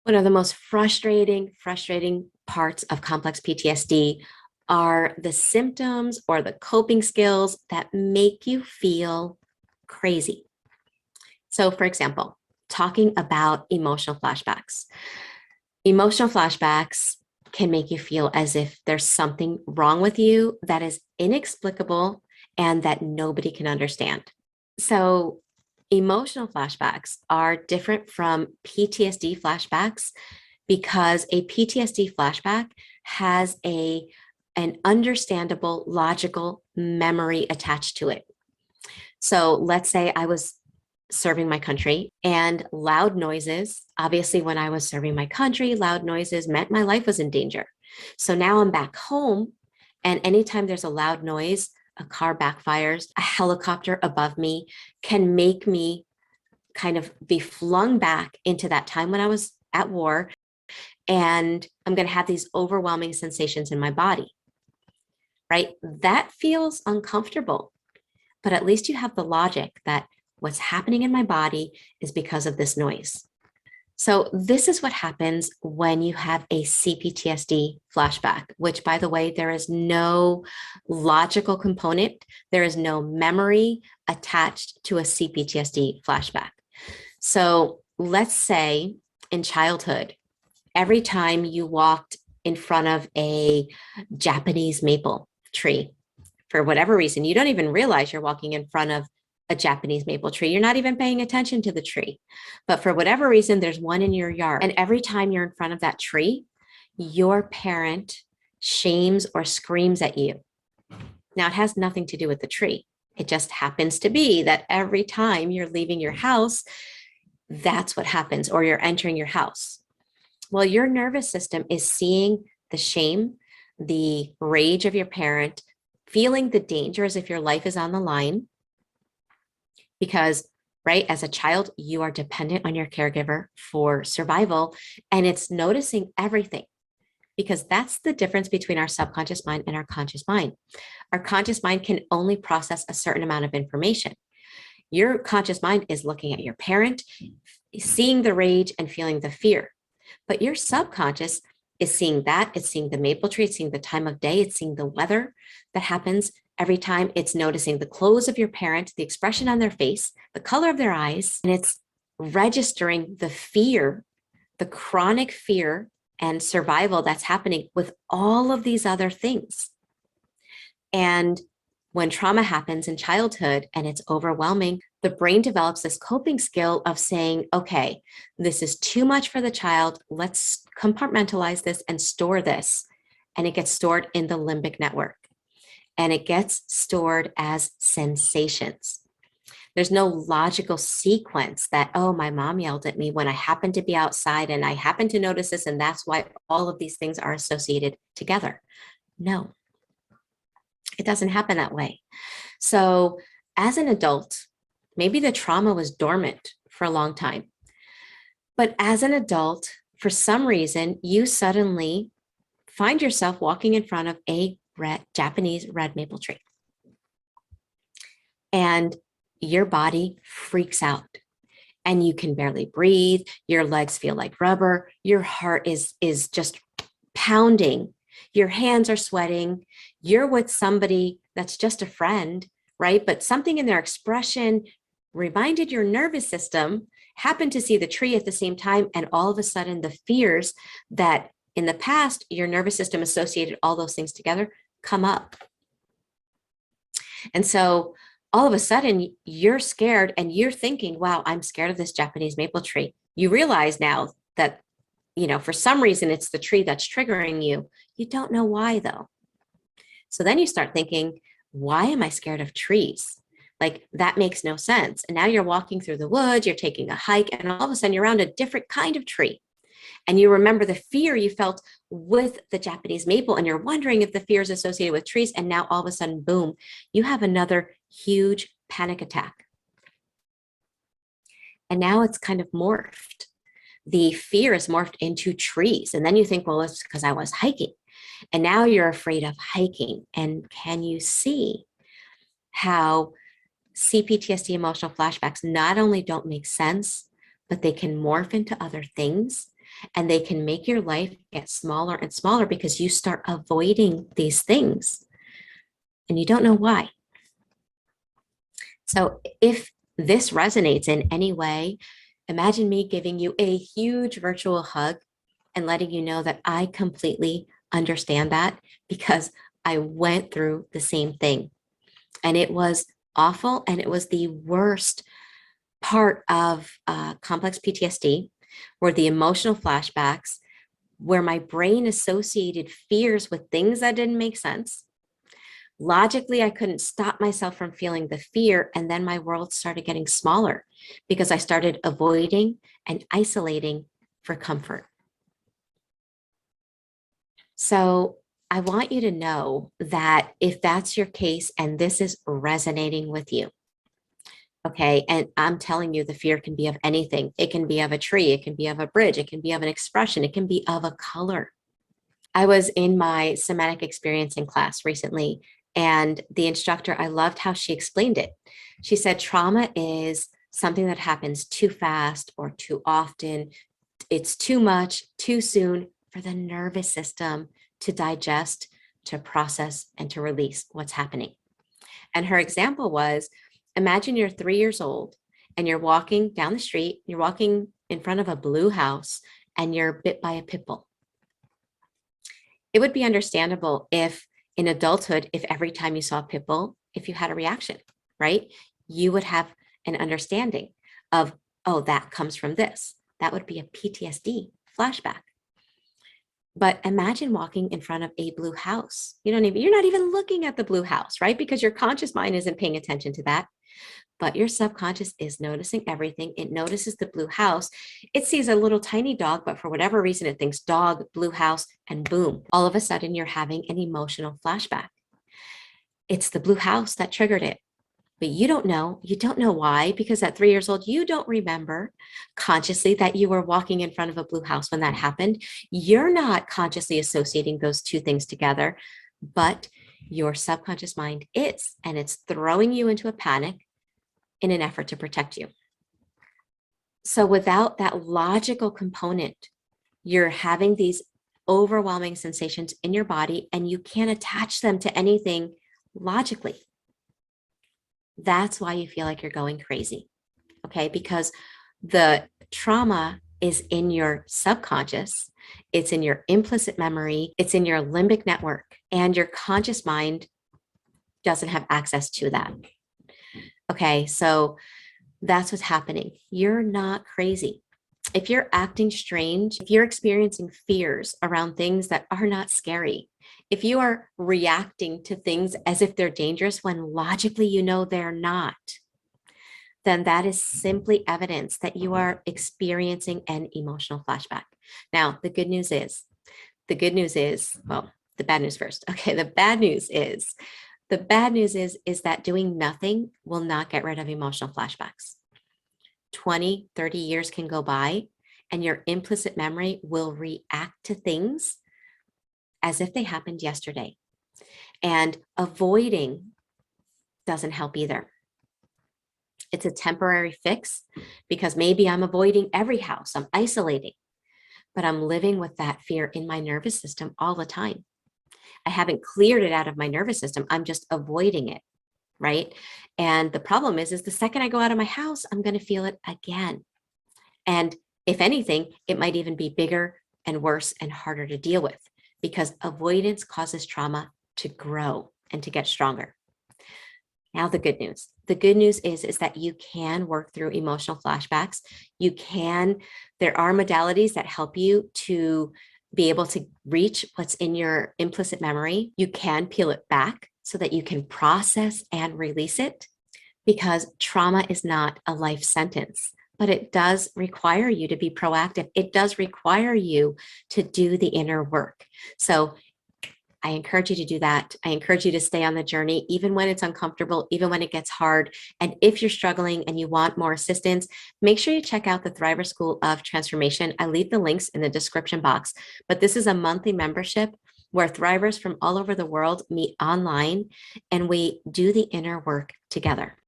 One of the most frustrating parts of complex PTSD are the symptoms or the coping skills that make you feel crazy. So, for example, talking about emotional flashbacks. Emotional flashbacks can make you feel as if there's something wrong with you that is inexplicable and that nobody can understand. So, emotional flashbacks are different from PTSD flashbacks because a PTSD flashback has an understandable, logical memory attached to it. So let's say I was serving my country and loud noises. Obviously, when I was serving my country, loud noises meant my life was in danger. So now I'm back home, and anytime there's a loud noise, a car backfires, a helicopter above me can make me kind of be flung back into that time when I was at war. And I'm going to have these overwhelming sensations in my body, right? That feels uncomfortable, but at least you have the logic that what's happening in my body is because of this noise. So this is what happens when you have a CPTSD flashback, which, by the way, there is no logical component. There is no memory attached to a CPTSD flashback. So let's say in childhood, every time you walked in front of a Japanese maple tree, for whatever reason, you don't even realize you're walking in front of a Japanese maple tree. You're not even paying attention to the tree. But for whatever reason, there's one in your yard. And every time you're in front of that tree, your parent shames or screams at you. Now, it has nothing to do with the tree. It just happens to be that every time you're leaving your house, that's what happens, or you're entering your house. Well, your nervous system is seeing the shame, the rage of your parent, feeling the danger as if your life is on the line. Because, right, as a child, you are dependent on your caregiver for survival, and it's noticing everything, because that's the difference between our subconscious mind and our conscious mind. Our conscious mind can only process a certain amount of information. Your conscious mind is looking at your parent, seeing the rage and feeling the fear. But your subconscious is seeing that. It's seeing the maple tree, it's seeing the time of day, it's seeing the weather that happens every time. It's noticing the clothes of your parent, the expression on their face, the color of their eyes, and it's registering the fear, the chronic fear and survival that's happening with all of these other things. And when trauma happens in childhood and it's overwhelming, the brain develops this coping skill of saying, okay, this is too much for the child. Let's compartmentalize this and store this. And it gets stored in the limbic network. And it gets stored as sensations. There's no logical sequence that, oh, my mom yelled at me when I happened to be outside and I happened to notice this, and that's why all of these things are associated together. No, it doesn't happen that way. So as an adult, maybe the trauma was dormant for a long time. But as an adult, for some reason, you suddenly find yourself walking in front of a Japanese red maple tree. And your body freaks out and you can barely breathe. Your legs feel like rubber. Your heart is just pounding. Your hands are sweating. You're with somebody that's just a friend, right? But something in their expression reminded your nervous system, happened to see the tree at the same time. And all of a sudden, the fears that in the past, your nervous system associated all those things together come up. And so all of a sudden, you're scared and you're thinking, wow, I'm scared of this Japanese maple tree. You realize now that, for some reason, it's the tree that's triggering you. You don't know why, though. So then you start thinking, why am I scared of trees? Like, that makes no sense. And now you're walking through the woods, you're taking a hike, and all of a sudden you're around a different kind of tree. And you remember the fear you felt with the Japanese maple, and you're wondering if the fear is associated with trees. And now all of a sudden, boom, you have another huge panic attack. And now it's kind of morphed. The fear is morphed into trees. And then you think, well, it's because I was hiking. And now you're afraid of hiking. And can you see how CPTSD emotional flashbacks not only don't make sense, but they can morph into other things? and they can make your life get smaller and smaller because you start avoiding these things and you don't know why. So if this resonates in any way, imagine me giving you a huge virtual hug and letting you know that I completely understand that because I went through the same thing. And it was awful. And it was the worst part of complex PTSD, where the emotional flashbacks, where my brain associated fears with things that didn't make sense. Logically, I couldn't stop myself from feeling the fear. And then my world started getting smaller because I started avoiding and isolating for comfort. So I want you to know that if that's your case and this is resonating with you, okay, and I'm telling you, the fear can be of anything. It can be of a tree, it can be of a bridge, it can be of an expression, it can be of a color. I was in my somatic experiencing class recently, and the instructor, I loved how she explained it. She said, trauma is something that happens too fast or too often. It's too much, too soon for the nervous system to digest, to process, and to release what's happening. And her example was, imagine you're 3 years old and you're walking down the street, you're walking in front of a blue house, and you're bit by a pit bull. It would be understandable if in adulthood, if every time you saw a pit bull, if you had a reaction, right? You would have an understanding of, oh, that comes from this. That would be a PTSD flashback. But imagine walking in front of a blue house. You're not even looking at the blue house, right? Because your conscious mind isn't paying attention to that. But your subconscious is noticing everything. It notices the blue house. It sees a little tiny dog, but for whatever reason, it thinks dog, blue house, and boom, all of a sudden you're having an emotional flashback. It's the blue house that triggered it. But you don't know why, because at 3 years old, you don't remember consciously that you were walking in front of a blue house when that happened. You're not consciously associating those two things together, but your subconscious mind is, and it's throwing you into a panic in an effort to protect you. So without that logical component, you're having these overwhelming sensations in your body and you can't attach them to anything logically. That's why you feel like you're going crazy, okay? Because the trauma is in your subconscious, it's in your implicit memory, it's in your limbic network, and your conscious mind doesn't have access to that. Okay, so that's what's happening. You're not crazy. If you're acting strange, if you're experiencing fears around things that are not scary, if you are reacting to things as if they're dangerous when logically you know they're not, then that is simply evidence that you are experiencing an emotional flashback. Now, the bad news first. Okay, the bad news is that doing nothing will not get rid of emotional flashbacks. 20, 30 years can go by and your implicit memory will react to things as if they happened yesterday. And avoiding doesn't help either. It's a temporary fix because maybe I'm avoiding every house, I'm isolating, but I'm living with that fear in my nervous system all the time. I haven't cleared it out of my nervous system. I'm just avoiding it, right? And the problem is the second I go out of my house, I'm going to feel it again. And if anything, it might even be bigger and worse and harder to deal with because avoidance causes trauma to grow and to get stronger. Now, the good news. The good news is that you can work through emotional flashbacks. There are modalities that help you to be able to reach what's in your implicit memory. You can peel it back so that you can process and release it, because trauma is not a life sentence, but it does require you to be proactive. It does require you to do the inner work. So I encourage you to do that. I encourage you to stay on the journey, even when it's uncomfortable, even when it gets hard. And if you're struggling and you want more assistance, make sure you check out the Thriver School of Transformation. I leave the links in the description box, but this is a monthly membership where Thrivers from all over the world meet online and we do the inner work together.